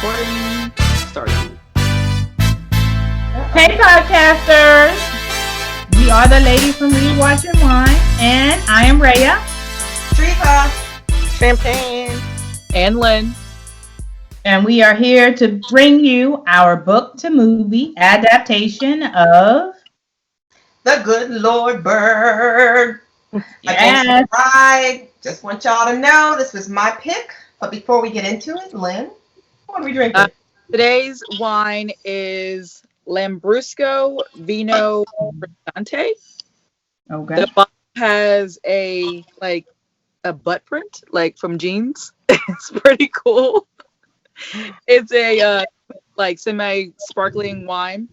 Recording starting. Hey podcasters! We are the ladies from Read, Watch, and Wine, and I am Rhea. Treva. Champagne. And Lynn. And we are here to bring you our book to movie adaptation of The Good Lord Bird. Yes. McBride. Just want y'all to know this was my pick. But before we get into it, Lynn, what are we drinking? Today's wine is Lambrusco Vino Brillante. Okay. The bottle has a butt print, like from jeans. It's pretty cool. It's a semi-sparkling wine.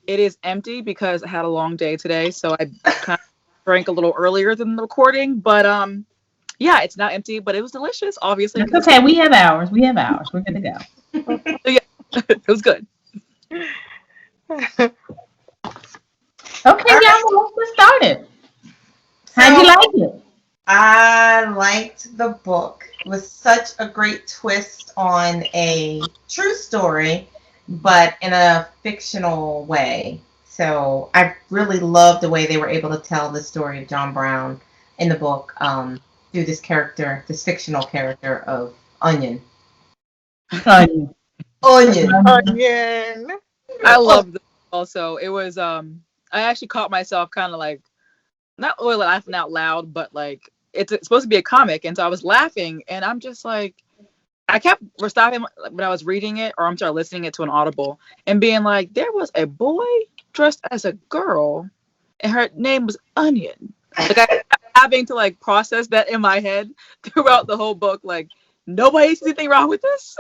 It is empty because I had a long day today, so I kind of drank a little earlier than the recording. But yeah, it's not empty, but it was delicious. Obviously, it's okay. We have ours. We're good to go. So, yeah, it was good. Okay, y'all, let's get started. How'd you like it? I liked the book. It was such a great twist on a true story, but in a fictional way. So I really loved the way they were able to tell the story of John Brown in the book through this fictional character of Onion. Onion. I loved it also. It was I actually caught myself kind of like not really laughing out loud, but like it's supposed to be a comic, and so I was laughing, and I'm just like I kept stopping when I was reading it, or I'm sorry, listening it to an Audible, and being like, there was a boy dressed as a girl, and her name was Onion. Like I having to like process that in my head throughout the whole book. Like nobody sees anything wrong with this.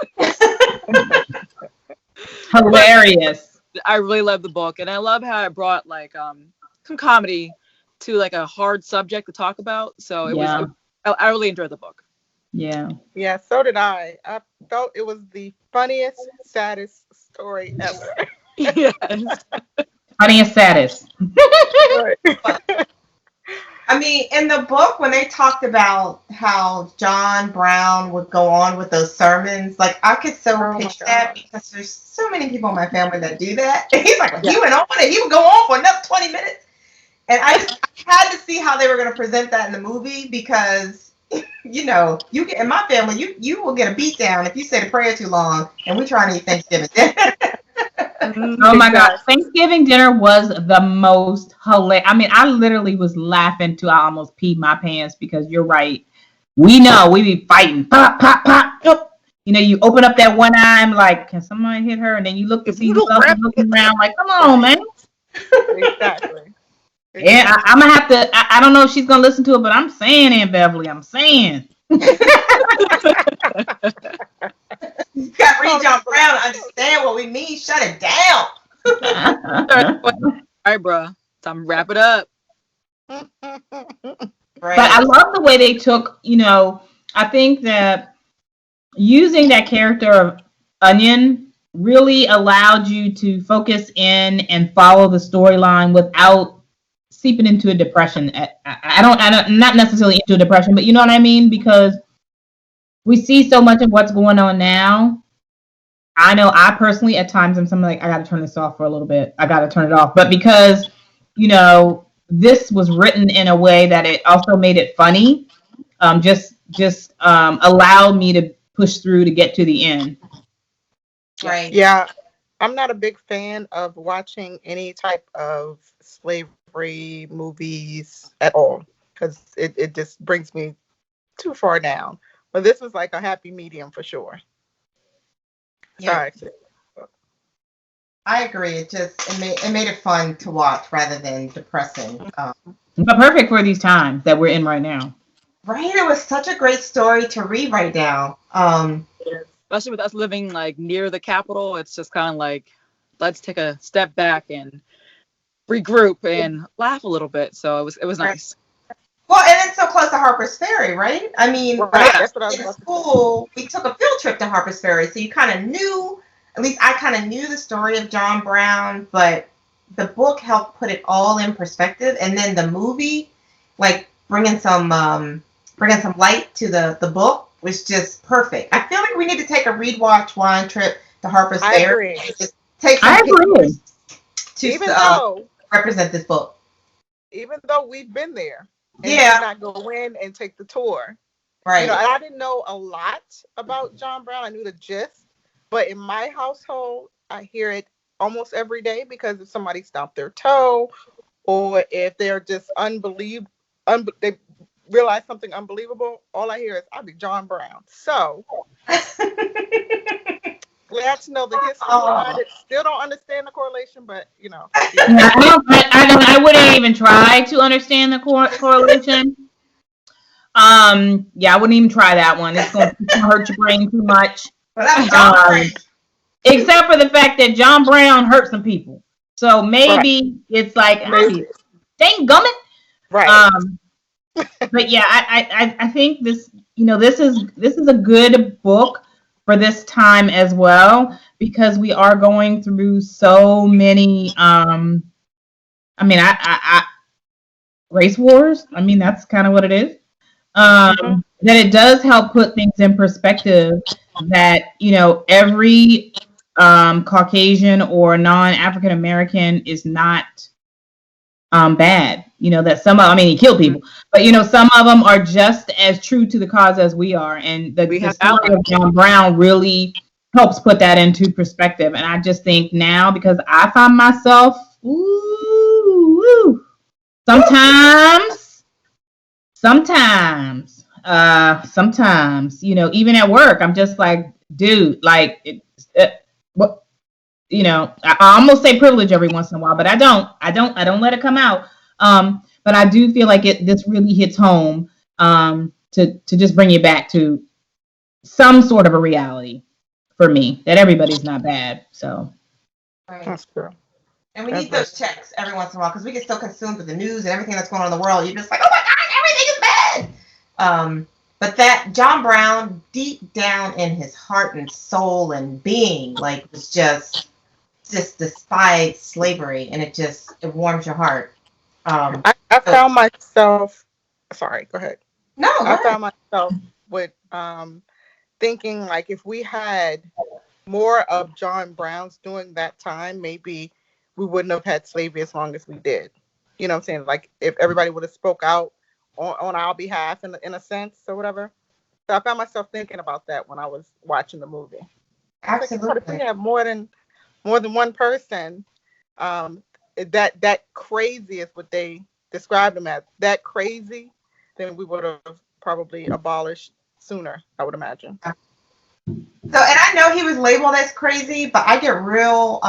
Hilarious. I really love the book, and I love how it brought like some comedy to like a hard subject to talk about. So I really enjoyed the book. Yeah, so did I. I thought it was the funniest, saddest story ever. Yes. Funniest, saddest. I mean, in the book, when they talked about how John Brown would go on with those sermons, like I could picture that because there's so many people in my family that do that. And he's like, he went on and he would go on for another 20 minutes. And I had to see how they were going to present that in the movie because, you know, you get in my family, you will get a beat down if you say the prayer too long and we're trying to eat Thanksgiving dinner. Oh my God. Thanksgiving dinner was the most hilarious. I mean, I literally was laughing till I almost peed my pants because you're right. We know we be fighting. Pop, pop, pop. Pop. You know, you open up that one eye and like, can somebody hit her? And then you look to see yourself looking around like, come on, man. Exactly. Yeah, I'm going to have to, I don't know if she's going to listen to it, but I'm saying, Aunt Beverly, I'm saying. You got to read John Brown to understand what we mean. Shut it down. All right, bro. Time to wrap it up. Right. But I love the way they took, you know, I think that using that character of Onion really allowed you to focus in and follow the storyline without seeping into a depression. I don't, not necessarily into a depression, but you know what I mean? Because we see so much of what's going on now. I know I personally, at times, I'm something like, I got to turn this off for a little bit. I got to turn it off. But because, you know, this was written in a way that it also made it funny, just allowed me to push through to get to the end. Right. Yeah. I'm not a big fan of watching any type of slavery movies at all because it just brings me too far down. But this was like a happy medium for sure. Yeah. I agree. It made it fun to watch rather than depressing. But perfect for these times that we're in right now. Right. It was such a great story to read right now. Especially with us living like near the Capitol, it's just kind of like, let's take a step back and regroup and laugh a little bit. So it was nice. Well, and it's so close to Harpers Ferry, right? I mean, when I was in school, we took a field trip to Harpers Ferry, so you kind of knew, at least I kind of knew the story of John Brown, but the book helped put it all in perspective, and then the movie, like bringing some light to the book, was just perfect. I feel like we need to take a read, watch, wine trip to Harpers Ferry. Just take some pictures to represent this book. Even though we've been there and Yeah. did not go in and take the tour. Right. You know, and I didn't know a lot about John Brown. I knew the gist. But in my household, I hear it almost every day because if somebody stomped their toe or if they're just they realize something unbelievable, all I hear is, I'll be John Brown. So, glad to know the history behind it. Still don't understand the correlation, but, you know. Yeah, I wouldn't even try to understand the correlation. Yeah, I wouldn't even try that one. It's going to hurt your brain too much. Well, that's John Brown. Except for the fact that John Brown hurt some people. So maybe it's like, dang gummit. Right. But yeah, I think this, you know, this is a good book for this time as well, because we are going through so many race wars. I mean, that's kind of what it is. That it does help put things in perspective that, you know, every Caucasian or non-African American is not bad. You know, that some of, I mean, he killed people, but, you know, some of them are just as true to the cause as we are. And the story of John Brown really helps put that into perspective. And I just think now, because I find myself, sometimes, you know, even at work, I'm just like, dude, like, what, you know, I almost say privilege every once in a while, but I don't let it come out. But I do feel like this really hits home, to just bring you back to some sort of a reality for me, that everybody's not bad. So. Right. That's true. And we need those checks every once in a while, because we get so consumed with the news and everything that's going on in the world. You're just like, oh my gosh, everything is bad. But that John Brown, deep down in his heart and soul and being, like, was just despised slavery, and it warms your heart. I found myself. Sorry, go ahead. No, I found myself with thinking, like, if we had more of John Brown's during that time, maybe we wouldn't have had slavery as long as we did. You know what I'm saying? Like, if everybody would have spoke out on our behalf in a sense or whatever. So I found myself thinking about that when I was watching the movie. Absolutely. Like, if we have more than one person, that crazy is what they described him as, that crazy, then we would have probably abolished sooner, I would imagine. So, and I know he was labeled as crazy, but I get real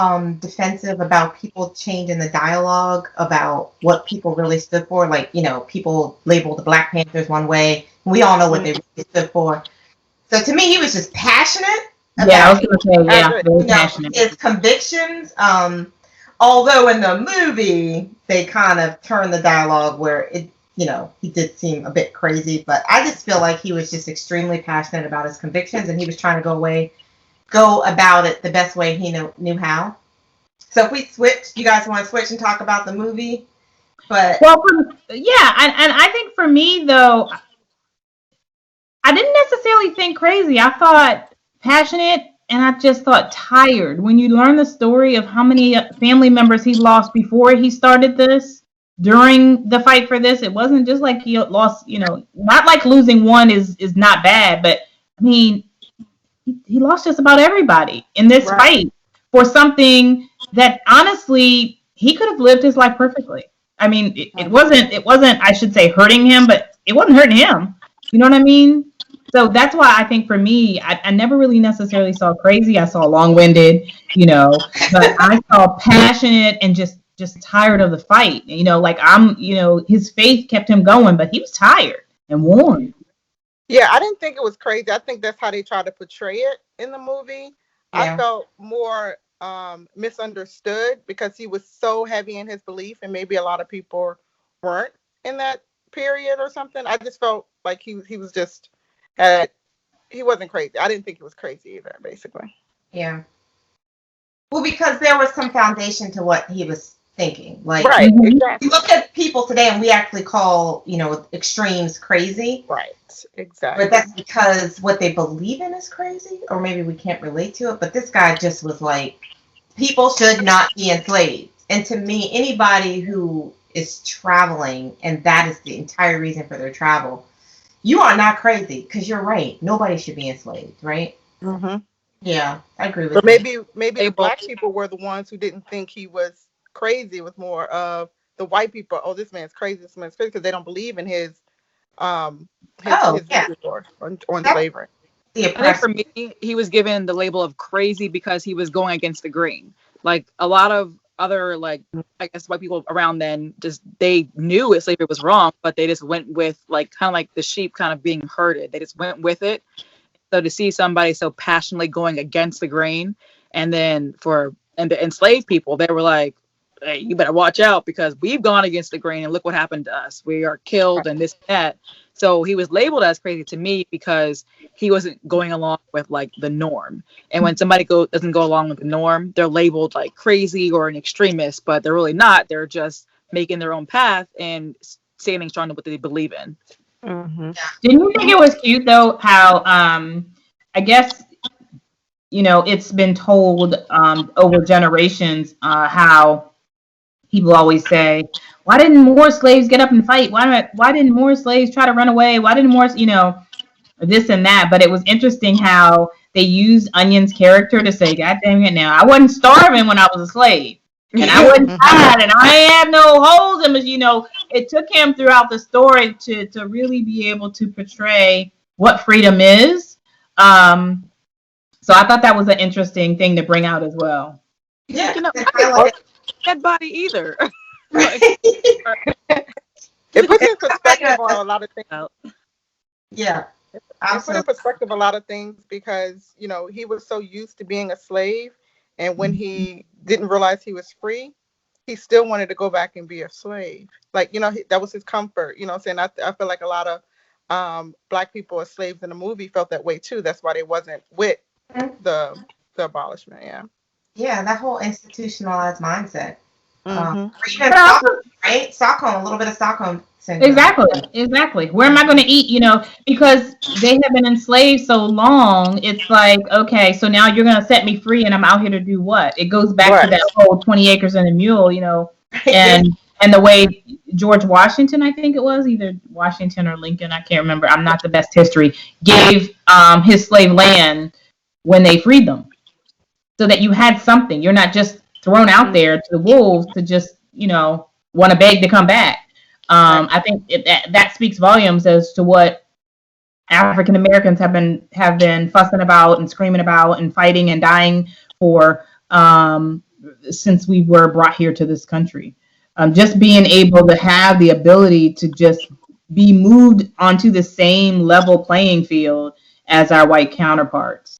defensive about people changing the dialogue about what people really stood for. Like, you know, people labeled the Black Panthers one way. We all know what they really stood for. So to me, he was just passionate about his convictions. Although in the movie, they kind of turned the dialogue where it, you know, he did seem a bit crazy, but I just feel like he was just extremely passionate about his convictions, and he was trying to go about it the best way he knew how. So if we switch, you guys want to switch and talk about the movie? But and I think for me though, I didn't necessarily think crazy. I thought passionate, and I just thought tired. When you learn the story of how many family members he lost before he started this, during the fight for this, it wasn't just like he lost, you know, not like losing one is not bad, but I mean, he lost just about everybody in this fight for something that honestly he could have lived his life perfectly. I mean, it wasn't, I should say, hurting him, but it wasn't hurting him. You know what I mean? So that's why I think for me, I never really necessarily saw crazy. I saw long-winded, you know, but I saw passionate and just tired of the fight. You know, like his faith kept him going, but he was tired and worn. Yeah, I didn't think it was crazy. I think that's how they try to portray it in the movie. Yeah. I felt more misunderstood because he was so heavy in his belief, and maybe a lot of people weren't in that period or something. I just felt like he was just he wasn't crazy. I didn't think he was crazy either, basically. Yeah. Well, because there was some foundation to what he was thinking. Like, Right, Mhm. exactly. we look at people today and we actually call, extremes crazy. Right, exactly. But that's because what they believe in is crazy, or maybe we can't relate to it. But this guy just was like, people should not be enslaved. And to me, anybody who is traveling and that is the entire reason for their travel, you are not crazy, because you're right. Nobody should be enslaved, right? Hmm. Yeah, I agree with But that. maybe the They both black people were the ones who didn't think he was crazy. It was more of the white people. Oh, this man's crazy. This man's crazy because they don't believe in his um Oh, his yeah. views on That's slavery. the I think for oppressor. me, he was given the label of crazy because he was going against the grain. Like a lot of other, like, I guess white people around then, just they knew that slavery was wrong, but they just went with, like, kind of like the sheep kind of being herded. They just went with it. So to see somebody so passionately going against the grain, and then to enslave people, they were like, "Hey, you better watch out because we've gone against the grain, and look what happened to us. We are killed, and this and that." So he was labeled as crazy to me because he wasn't going along with like the norm. And when somebody doesn't go along with the norm, they're labeled like crazy or an extremist, but they're really not. They're just making their own path and standing strong to what they believe in. Hmm. Didn't you think it was cute though how I guess it's been told over generations how people always say, why didn't more slaves get up and fight? Why didn't more slaves try to run away? Why didn't more this and that? But it was interesting how they used Onion's character to say, God dang it, now I wasn't starving when I was a slave. And I wasn't tired, and I had no holes in me. It took him throughout the story to really be able to portray what freedom is. So I thought that was an interesting thing to bring out as well. Yeah, I they didn't highlighted. dead body either. Right. It puts in perspective on a lot of things. Yeah, It put in absolutely. perspective a lot of things because he was so used to being a slave, and when he didn't realize he was free, he still wanted to go back and be a slave. Like that was his comfort. You know what I'm saying? I feel like a lot of black people as slaves in the movie felt that way too. That's why they wasn't with the abolishment. Yeah. Yeah, that whole institutionalized mindset. Or Hmm. even But also, Stockholm, right? Stockholm, a little bit of Stockholm syndrome. exactly. Where am I going to eat? Because they have been enslaved so long. It's like, okay, so now you're going to set me free, and I'm out here to do what? It goes back to Right. that whole 20 acres and a mule, Yeah. and the way George Washington, I think it was either Washington or Lincoln, I can't remember. I'm not the best history. Gave his slave land when they freed them, so that you had something. You're not just thrown out there to the wolves to just want to beg to come back. I think that speaks volumes as to what African Americans have been fussing about and screaming about and fighting and dying for since we were brought here to this country. Just being able to have the ability to just be moved onto the same level playing field as our white counterparts.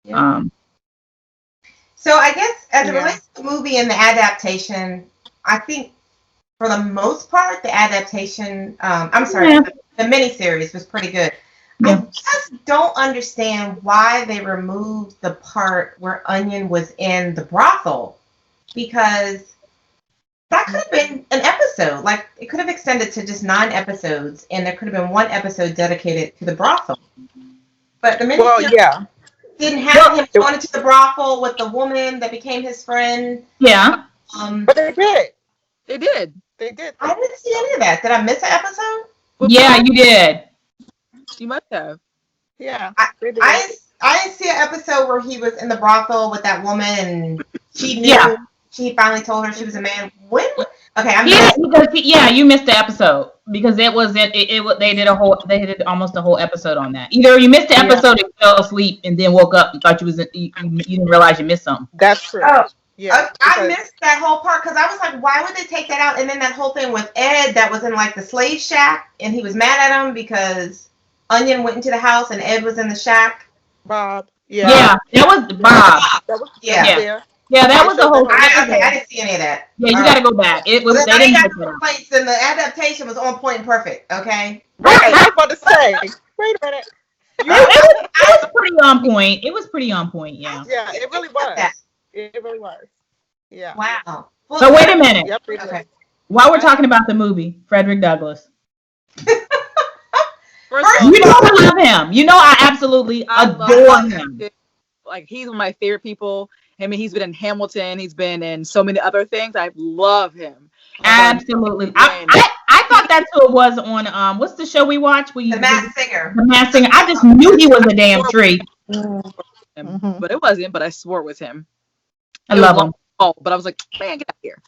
Yeah. So I guess as it relates to the movie and the adaptation, I think for the most part, the adaptation, the miniseries was pretty good. Yeah. I just don't understand why they removed the part where Onion was in the brothel, because that could have been an episode. Like, it could have extended to just 9 episodes, and there could have been one episode dedicated to the brothel. But the miniseries didn't have him going into the brothel with the woman that became his friend. Yeah. But they did. They did. They did. I didn't see any of that. Did I miss an episode? Yeah, you did. You must have. Yeah. I didn't see an episode where he was in the brothel with that woman and she knew. Yeah. She finally told her she was a man. When? Okay, you missed the episode because it was they did almost a whole episode on that. Either you missed the episode and fell asleep and then woke up and thought you didn't realize you missed something. That's true. Oh. Yeah, I missed that whole part because I was like, why would they take that out? And then that whole thing with Ed that was in like the slave shack and he was mad at him because Onion went into the house and Ed was in the shack. Bob. Yeah, that was Bob. That was that was the whole thing. I didn't see any of that. Yeah, you got to go back. It was they didn't got complaints and the adaptation was on point and perfect. Okay. Right. I was about to say. Wait a minute. It was pretty on point. It was pretty on point. Yeah. Yeah, it really was. It really was. Yeah. Wow. Well, So wait a minute. Yep. okay. While we're talking about the movie, Frederick Douglass. First of You know I love him. You know I absolutely adore him. Like, he's one of my favorite people. I mean, he's been in Hamilton. He's been in so many other things. I love him. Absolutely. I thought that's who it was on what's the show we watch? The Masked Singer. The Masked Singer. I just knew he was a damn tree. But it wasn't. But I swore it was him. I love him. Oh, but I was like, man, get out of here.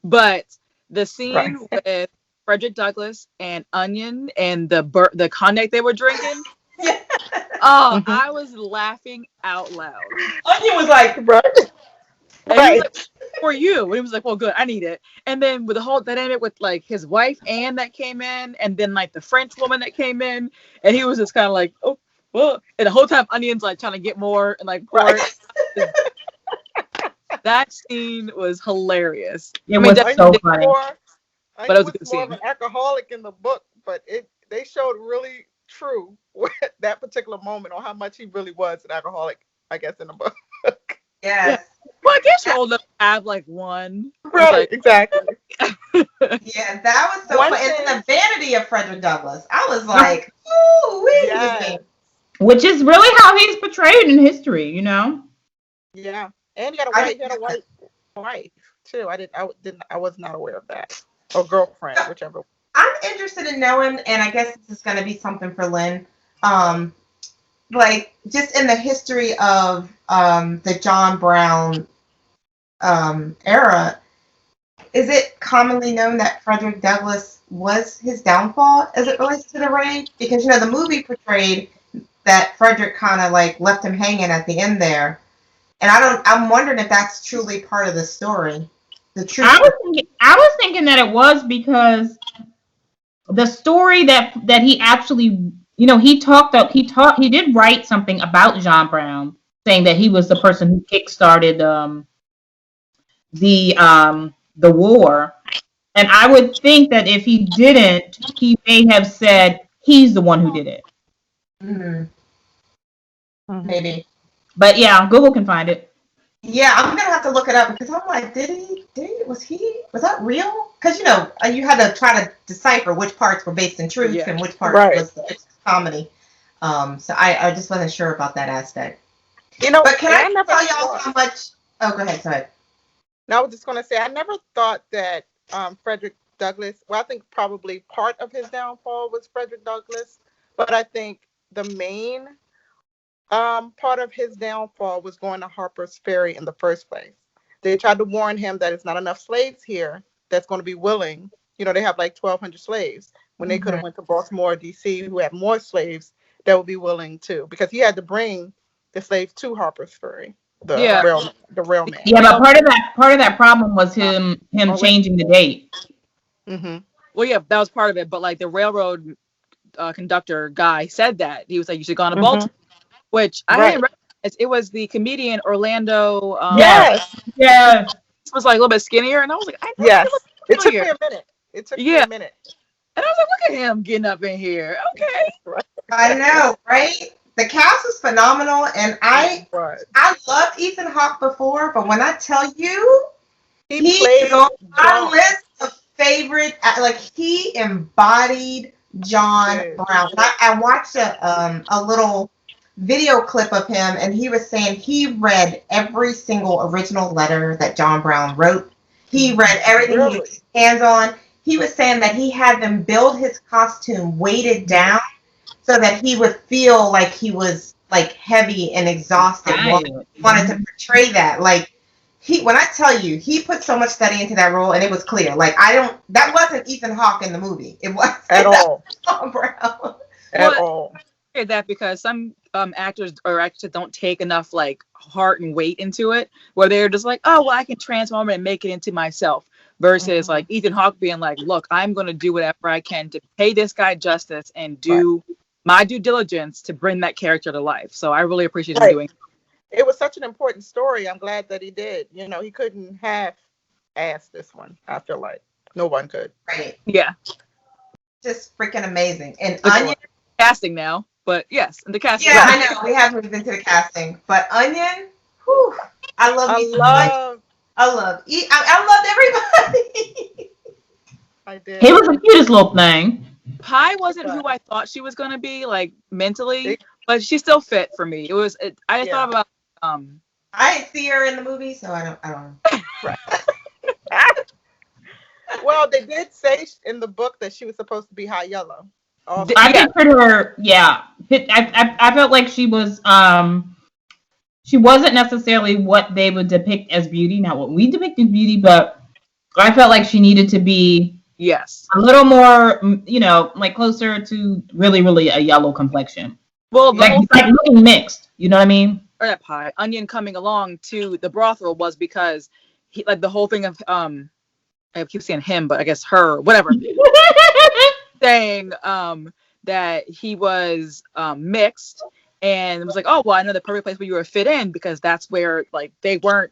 But the scene with Frederick Douglass and Onion and the cognac they were drinking. Oh, I was laughing out loud. Onion was like, right. And he was like, for you. And he was like, well, good, I need it. And then with the whole dynamic with like his wife Anne that came in, and then like the French woman that came in, and he was just kind of like, oh, well. And the whole time Onion's like trying to get more and like pour it. That scene was hilarious. It was so funny. But it was a good scene. More of an alcoholic in the book, but they showed really true that particular moment on how much he really was an alcoholic, I guess, in the book. Yes. Well, I guess you're old enough to have like one. Right, like, exactly. Yeah, that was so fun. And the vanity of Frederick Douglass. I was like, ooh, yes. Which is really how he's portrayed in history, you know? Yeah. And he had a white wife too. I was not aware of that. Or girlfriend, whichever. I'm interested in knowing, and I guess this is going to be something for Lynn, like just in the history of the John Brown era, is it commonly known that Frederick Douglass was his downfall as it relates to the raid? Because, you know, the movie portrayed that Frederick kind of like left him hanging at the end there. And I'm wondering if that's truly part of the story. I was thinking that it was, because the story that he actually, you know, he did write something about John Brown, saying that he was the person who kickstarted the war. And I would think that if he didn't, he may have said he's the one who did it. Mm-hmm. Maybe. But yeah, Google can find it. Yeah, I'm gonna have to look it up, because I'm like, was that real? Because, you know, you had to try to decipher which parts were based in truth and which parts was comedy. So I just wasn't sure about that aspect. You know, but can I tell y'all how much? Oh, go ahead. No, I was just gonna say, I never thought that Frederick Douglass. Well, I think probably part of his downfall was Frederick Douglass, but I think the main part of his downfall was going to Harpers Ferry in the first place. They tried to warn him that it's not enough slaves here that's going to be willing. You know, they have like 1,200 slaves when they could have went to Baltimore, D.C., who had more slaves that would be willing to, because he had to bring the slaves to Harpers Ferry, the railman. Yeah, but part of that problem was him changing the date. Mm-hmm. Well, yeah, that was part of it. But like the railroad conductor guy said that he was like, you should go on to Baltimore. Which I didn't recognize. It was the comedian Orlando. Yes. Was like a little bit skinnier, and I was like, it took me a minute. And I was like, look at him getting up in here. Okay. I know, right? The cast was phenomenal, and I loved Ethan Hawke before, but when I tell you, he is on my list of favorite. Like, he embodied John Brown. I watched a little video clip of him, and he was saying he read every single original letter that John Brown wrote. He read everything he had his hands on. He was saying that he had them build his costume weighted down so that he would feel like he was like heavy and exhausted. He wanted to portray that. Like, when I tell you, he put so much study into that role, and it was clear. Like, that wasn't Ethan Hawke in the movie. It was at all. John Brown. At all. I hear that because some actors or actresses don't take enough like heart and weight into it, where they're just like, oh, well, I can transform it and make it into myself. Versus like Ethan Hawke being like, look, I'm going to do whatever I can to pay this guy justice and do my due diligence to bring that character to life. So I really appreciate him doing it. It was such an important story. I'm glad that he did. You know, he couldn't have asked this one. I feel like no one could. Right. Yeah. Just freaking amazing. And Onion casting now. But yes, and the casting. Yeah, I know. We have moved into the casting. But Onion, whew, I love I loved everybody. I did. He was the cutest little thing. Pi wasn't who I thought she was gonna be, like mentally, but she still fit for me. It was. I thought about I didn't see her in the movie, so I don't know. Right. Well, they did say in the book that she was supposed to be high yellow. I pictured her. Yeah, I felt like she was. She wasn't necessarily what they would depict as beauty, not what we depict as beauty, but I felt like she needed to be a little more, like closer to really a yellow complexion. Well, like looking mixed. You know what I mean? Or that Pi Onion coming along to the brothel was because he like the whole thing of I keep saying him, but I guess her, whatever, saying that he was mixed. And it was like, oh, well, I know the perfect place where you were fit in because that's where, like, they were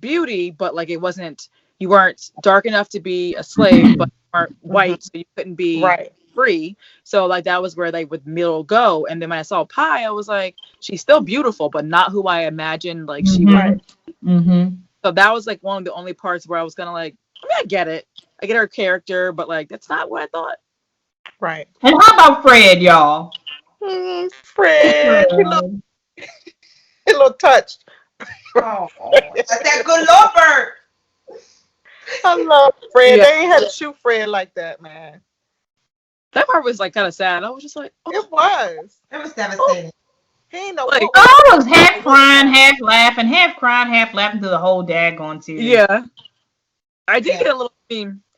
beauty, but, like, you weren't dark enough to be a slave, but you weren't white, so you couldn't be free. So, like, that was where they would middle go. And then when I saw Pi, I was like, she's still beautiful, but not who I imagined, like, she was. Mm-hmm. So that was, like, one of the only parts where I was kind of like, I get it. I get her character, but, like, that's not what I thought. Right. And how about Fred, y'all? Fred. He looked touched. Oh, that's that good Lord bird. I love Fred. They ain't had to shoot Fred like that, man. That part was like kind of sad. I was just like, oh. It was. It was devastating. He ain't no. Like, I was half crying, half laughing, through the whole daggone series. Yeah, I did get a little.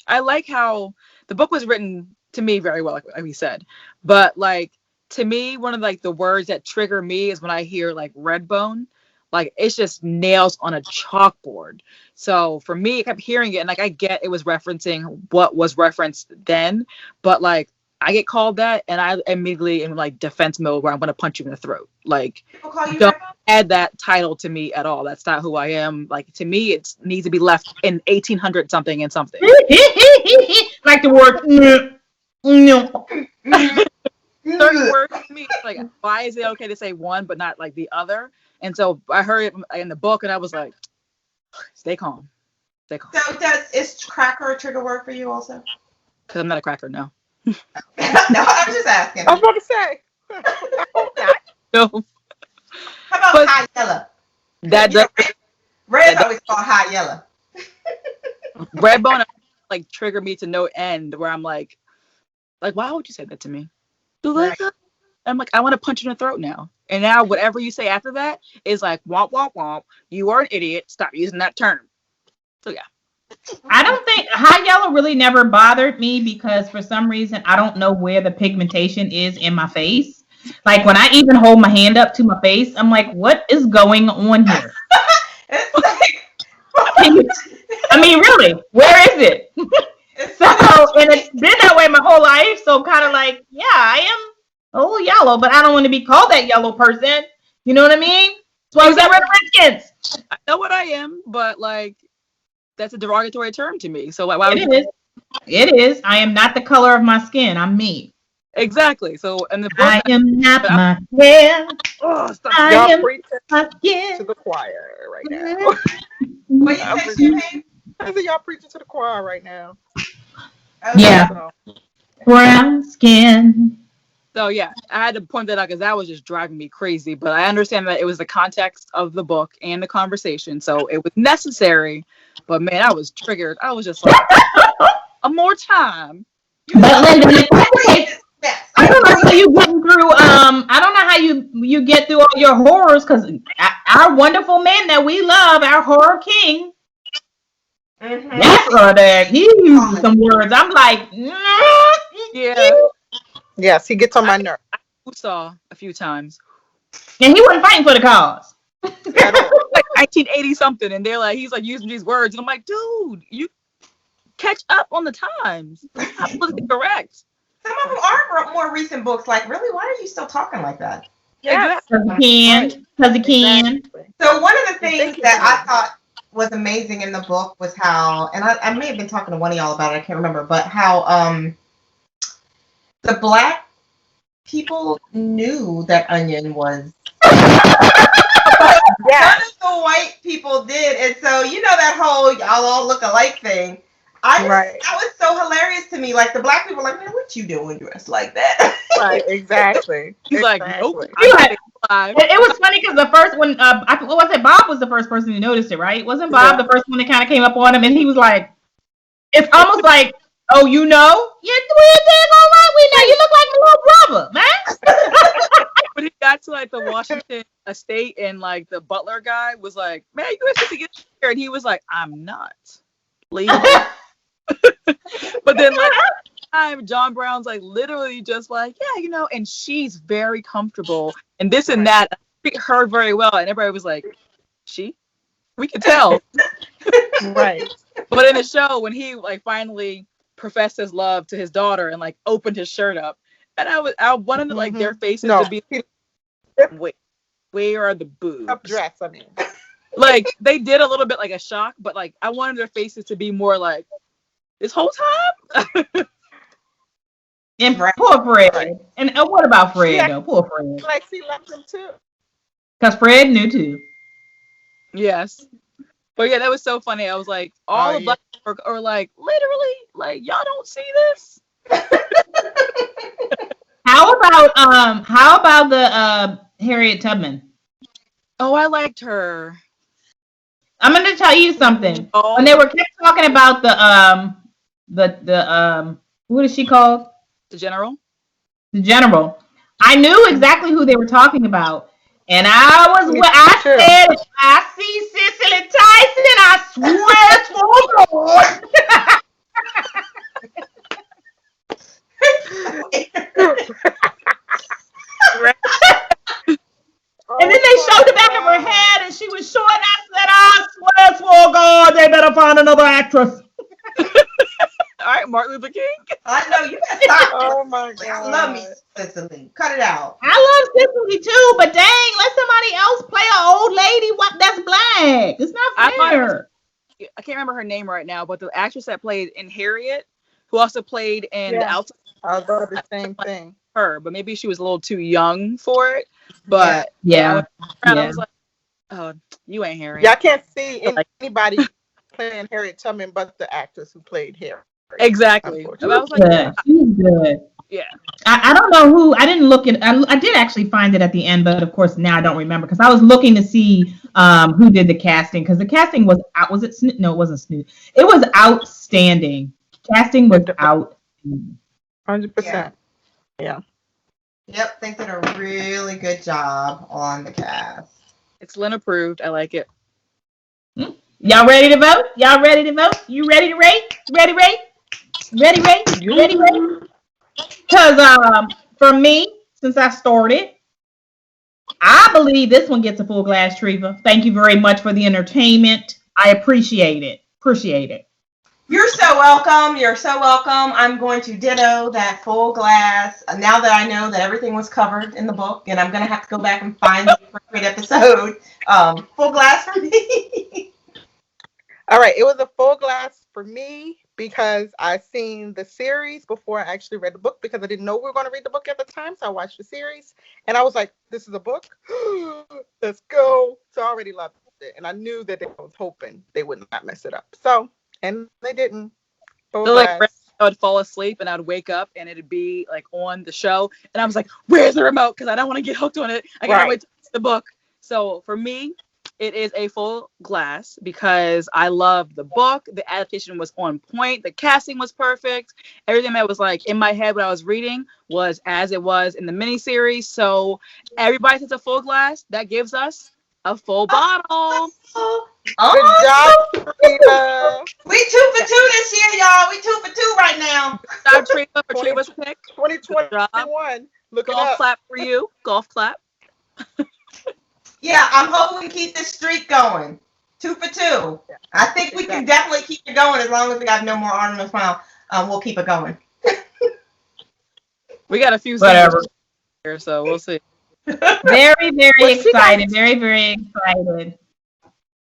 I like how the book was written to me very well, like we said, but like. To me, one of like the words that trigger me is when I hear like red bone, like it's just nails on a chalkboard. So for me, I kept hearing it and like I get it was referencing what was referenced then, but like I get called that and I immediately am like defense mode where I'm gonna punch you in the throat. Like don't add that title to me at all. That's not who I am. Like to me, it needs to be left in 1800 something and something. Like the word no. Certain words to me, it's like, why is it okay to say one but not like the other? And so I heard it in the book, and I was like, stay calm, stay calm. So is cracker a trigger word for you also? Because I'm not a cracker, no. No, I was just asking. I was about to say. No. How about hot yellow? Red's always called hot yellow. Red bone like trigger me to no end, where I'm like, why would you say that to me? I'm like, I want to punch you in the throat now. And now whatever you say after that is like, womp, womp, womp. You are an idiot. Stop using that term. So, yeah. I don't think high yellow really never bothered me because for some reason, I don't know where the pigmentation is in my face. Like when I even hold my hand up to my face, I'm like, what is going on here? It's like, I mean, really, where is it? So, and it's been that way my whole life. So kind of like, yeah, I am a little yellow, but I don't want to be called that yellow person. You know what I mean? That's why we got red Redskins. I know what I am, but like, that's a derogatory term to me. So like, why would It is. I am not the color of my skin. I'm me. Exactly. So, and the book, I am not my hair. Oh, stop. I am not to the choir right now. What you say, I think y'all preaching to the choir right now. Yeah. Brown skin. So yeah, I had to point that out because that was just driving me crazy. But I understand that it was the context of the book and the conversation, so it was necessary. But man, I was triggered. I was just like, a more time. But Linda, I don't know how you getting through. I don't know how you get through all your horrors because our wonderful man that we love, our horror king. Mm-hmm. That's he uses some words. I'm like, yeah. Yes, he gets on my nerve. I saw a few times. And he wasn't fighting for the cause. Like 1980 something, and they're like, he's like using these words, and I'm like, dude, you catch up on the times. I'm politically correct. Some of them are more recent books. Like, really, why are you still talking like that? Yeah, because he can. Exactly. So one of the things that I thought was amazing in the book was how, and I may have been talking to one of y'all about it, I can't remember, but how the Black people knew that Onion was None of the white people did, and so that whole y'all all look alike thing. That was so hilarious to me. Like the black people, like, man, what you doing dressed like that? Right, exactly. He's like, nope. It was funny because the first one, what was it? Bob was the first person who noticed it, right? Wasn't Bob the first one that kind of came up on him, and he was like, it's almost like, oh, you know, you're doing all right. We know you look like my little brother, man. When he got to like the Washington estate and like the butler guy was like, man, you have to get here, and he was like, I'm not leaving. But then like time John Brown's like literally just like, yeah, and she's very comfortable and this and that. I treat her very well, and everybody was like, we could tell. Right. But in the show, when he like finally professed his love to his daughter and like opened his shirt up, and I wanted like their faces to be wait, where are the boobs? Up dress, I mean. Like they did a little bit like a shock, but like I wanted their faces to be more like this whole time. And poor Fred. And what about Fred though? Poor Fred. Like she loved him too. Because Fred knew too. Yes. But yeah, that was so funny. I was like, all the black people are like, literally, like, y'all don't see this? How about the Harriet Tubman? Oh, I liked her. I'm going to tell you something. Oh. When they kept talking about the what is she called? The general? The general. I knew exactly who they were talking about. And I said, if I see Cicely Tyson, I swear to God. And then they showed the back of her head, and she was short. I said, I swear to God, they better find another actress. All right, Martin Luther King. I know, you gotta stop. Oh my God. I love me, Cicely. Cut it out. I love Cicely too, but dang, let somebody else play an old lady that's black. It's not fair. I can't remember her name right now, but the actress that played in Harriet, who also played in the Outside. I thought the same thing. Her, but maybe she was a little too young for it. But I was like, oh, you ain't Harriet. Yeah, I can't see anybody playing Harriet Tubman but the actress who played Harriet. Exactly. She was good. Yeah. I don't know who. I didn't look at. I did actually find it at the end, but of course now I don't remember because I was looking to see who did the casting because the casting was out. Was it Snoot? No, it wasn't Snoot. It was outstanding. Casting was out. 100%. Yeah. Yep, they did a really good job on the cast. It's Lynn approved. I like it. Y'all ready to vote? Y'all ready to vote? You ready to rate? Ready? Because for me, since I started, I believe this one gets a full glass Treva. Thank you very much for the entertainment. I appreciate it. You're so welcome. I'm going to ditto that full glass. Now that I know that everything was covered in the book, and I'm going to have to go back and find the appropriate episode. Full glass for me. All right, it was a full glass for me because I seen the series before I actually read the book because I didn't know we were going to read the book at the time. So I watched the series and I was like, this is a book. Let's go. So I already loved it. And I knew that I was hoping they would not mess it up. So, and they didn't. So like I would fall asleep and I'd wake up and it'd be like on the show. And I was like, where's the remote? Because I don't want to get hooked on it. I got to wait to read the book. So for me, it is a full glass because I love the book. The adaptation was on point. The casting was perfect. Everything that was like in my head when I was reading was as it was in the miniseries. So everybody gets a full glass. That gives us a full bottle. Good job, Treva. We 2 for 2 this year, y'all. We 2 for 2 right now. Good job, Treva, for Treva's pick. 2021. Look it up. Golf clap for you. Golf clap. Yeah, I'm hoping we keep this streak going. 2 for 2. Yeah, I think we can definitely keep it going as long as we have no more Artemis Fowl. We'll keep it going. We got a few here, so we'll see. Very, very excited. Very, very excited.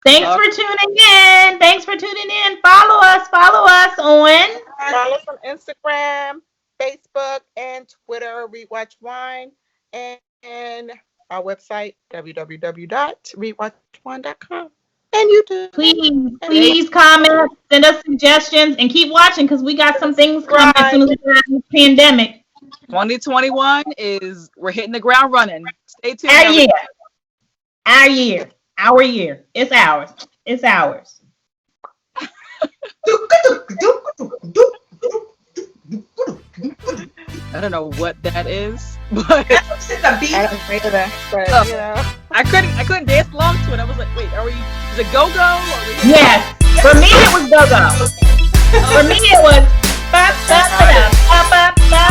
Thanks for tuning in. Follow us on. Follow us on Instagram, Facebook, and Twitter. We watch wine and our website, www.readwatchone.com. And YouTube. Please comment, send us suggestions, and keep watching because we got some things coming as soon as we get out of this pandemic. 2021 we're hitting the ground running. Stay tuned. Our year. It's ours. I don't know what that is, but That's just a beat. I don't know that, but you know. I couldn't dance along to it. I was like, wait, is it go-go? Yes. For me, it was go-go. For me, it was ba ba ba ba ba ba.